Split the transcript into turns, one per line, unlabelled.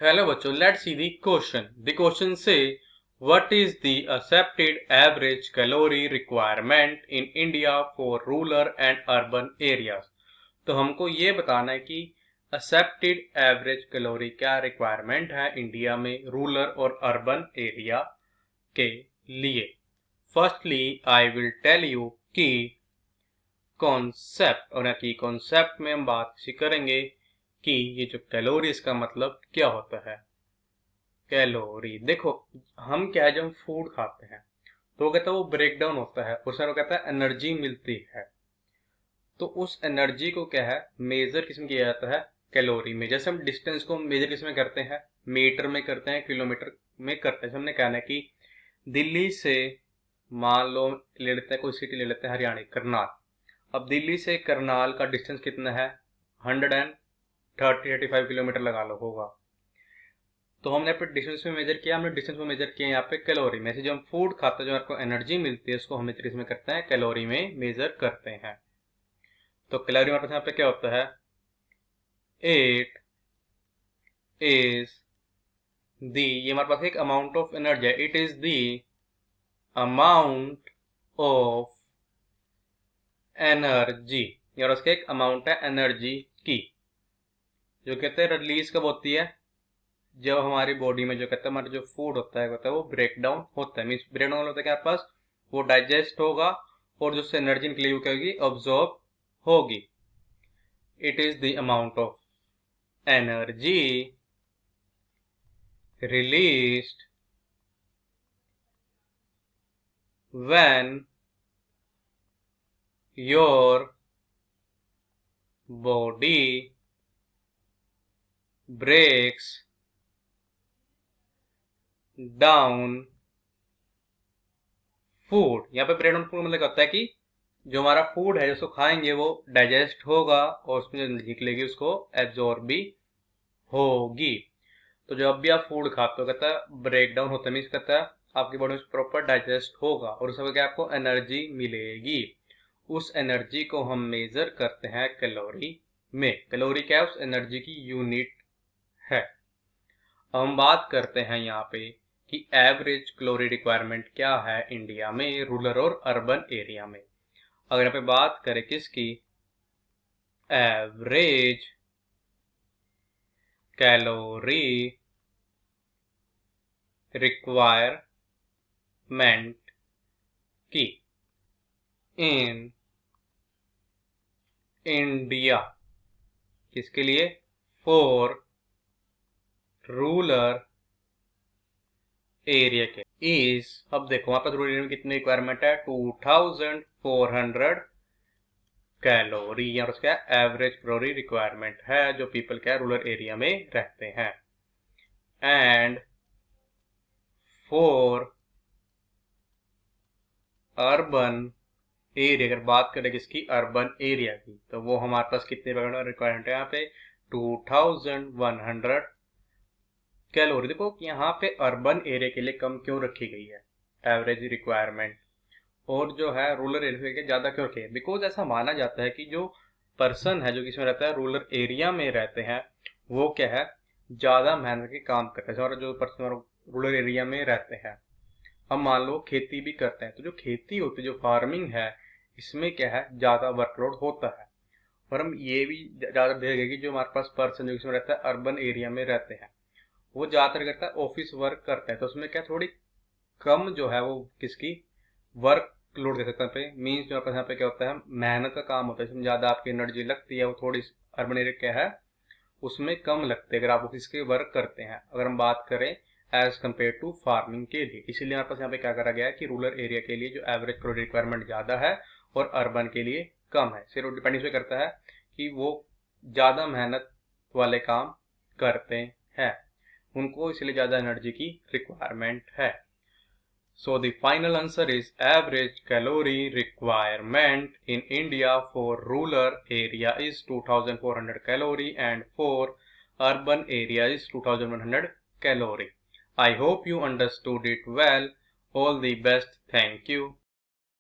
Hello बच्चों, let's see the question. The question say, what is the accepted average calorie requirement in India for rural and urban areas? तो हमको ये बताना है कि accepted average calorie क्या requirement है इंडिया में रूरल और अर्बन एरिया के लिए. Firstly, I will tell you कि कॉन्सेप्ट और की कॉन्सेप्ट में हम बात करेंगे कि ये जो कैलोरीज का मतलब क्या होता है. कैलोरी देखो, हम क्या है जब हम फूड खाते हैं तो वो कहता है वो ब्रेक डाउन होता है, उसमें वो कहता है एनर्जी मिलती है. तो उस एनर्जी को क्या है मेजर किस में किया जाता है, कैलोरी में. जैसे हम डिस्टेंस को मेजर किस में करते हैं, मीटर में करते हैं, किलोमीटर में करते हैं. हमने कहना है कि दिल्ली से मान लो ले लेते हैं, कोई सिटी ले लेते हैं हरियाणा करनाल. अब दिल्ली से करनाल का डिस्टेंस कितना है, 135 किलोमीटर लगा लो होगा. तो हमने पे डिस्टेंस में मेजर किया, हमने डिस्टेंस में मेजर किया यहाँ पे कैलोरी में से. जो हम फूड खाते हैं जो आपको एनर्जी मिलती है उसको हम मेजर इसमें करते हैं, कैलोरी में मेजर करते हैं. तो कैलोरी हमारे पास यहाँ पे क्या होता है, 8 इज दी, ये हमारे पास एक अमाउंट ऑफ एनर्जी है. It is the amount of energy, और उसका एक अमाउंट है एनर्जी की, जो कहते हैं रिलीज कब होती है, जब हमारी बॉडी में जो कहते हैं हमारा जो फूड होता है वो ब्रेक डाउन होता है. मीन्स ब्रेक डाउन होता है क्या आपके पास, वो डाइजेस्ट होगा और जो एनर्जी निकली वो क्या होगी, ऑब्जॉर्ब होगी. It is the amount of energy released when your body breaks down food. यहाँ पे ब्रेक डाउन फूड मतलब होता है कि जो हमारा फूड है जिसको खाएंगे वो डाइजेस्ट होगा और उसमें जो एनर्जी निकलेगी उसको एब्जॉर्ब भी होगी. तो जब भी आप फूड खाते हो कहता है ब्रेक डाउन होता है, मीन्स कहता है आपकी बॉडी में प्रॉपर डाइजेस्ट होगा और उसमें क्या आपको एनर्जी मिलेगी. उस एनर्जी को हम मेजर करते हैं कैलोरी में. कैलोरी क्या है, उस एनर्जी की यूनिट है. हम बात करते हैं यहाँ पे कि एवरेज कैलोरी रिक्वायरमेंट क्या है इंडिया में रूरल और अर्बन एरिया में. अगर यहाँ पे बात करें किसकी, एवरेज कैलोरी रिक्वायरमेंट की इन इंडिया, किसके लिए, फॉर रूरल एरिया के इज, अब देखो वहां पर रूरल एरिया में कितनी रिक्वायरमेंट है, 2400 कैलोरी. और उसका एवरेज कैलोरी रिक्वायरमेंट है जो पीपल क्या रूरल एरिया में रहते हैं. एंड फॉर अर्बन एरिया, अगर बात करें किसकी, अर्बन एरिया की, तो वो हमारे पास कितने रिक्वायरमेंट है यहाँ पे, 2100 कैलोरी. देखो यहाँ पे अर्बन एरिया के लिए कम क्यों रखी गई है एवरेज रिक्वायरमेंट, और जो है रूरल एरिया के ज्यादा क्यों रखी है, बिकॉज ऐसा माना जाता है कि जो पर्सन है जो किसमें रहता है रूरल एरिया में रहते हैं वो क्या है ज्यादा मेहनत के काम करते हैं. और जो पर्सन रूरल एरिया में रहते हैं, हम मान लो खेती भी करते हैं, तो जो खेती होती है जो फार्मिंग है इसमें क्या है ज्यादा वर्कलोड होता है. और हम ये भी ज्यादा देखेंगे कि जो हमारे पास पर्सन जो इसमें रहता है अर्बन एरिया में रहते हैं वो ज्यादातर करता है ऑफिस वर्क करता है, तो उसमें क्या थोड़ी कम जो है वो किसकी वर्क लोड दे सकते हैं पे. मीन्स जो यहाँ पे क्या होता है मेहनत का काम होता है, इसमें ज्यादा आपकी एनर्जी लगती है, वो थोड़ी अर्बन एरिया क्या है उसमें कम लगते हैं अगर आप ऑफिस के वर्क करते हैं, अगर हम बात करें एज कम्पेयर टू फार्मिंग के लिए. इसीलिए हमारे पास यहाँ पे क्या करा गया है कि रूरल एरिया के लिए जो एवरेज कैलोरी रिक्वायरमेंट ज्यादा है और अर्बन के लिए कम है. सिर्फ डिपेंड इस पे करता है कि वो ज्यादा मेहनत वाले काम करते हैं, उनको इसलिए ज्यादा एनर्जी की रिक्वायरमेंट है. So the final answer is average calorie requirement in India for rural area is 2400 calorie and for urban area is 2100 calorie. I hope you understood it well. All the best. Thank you.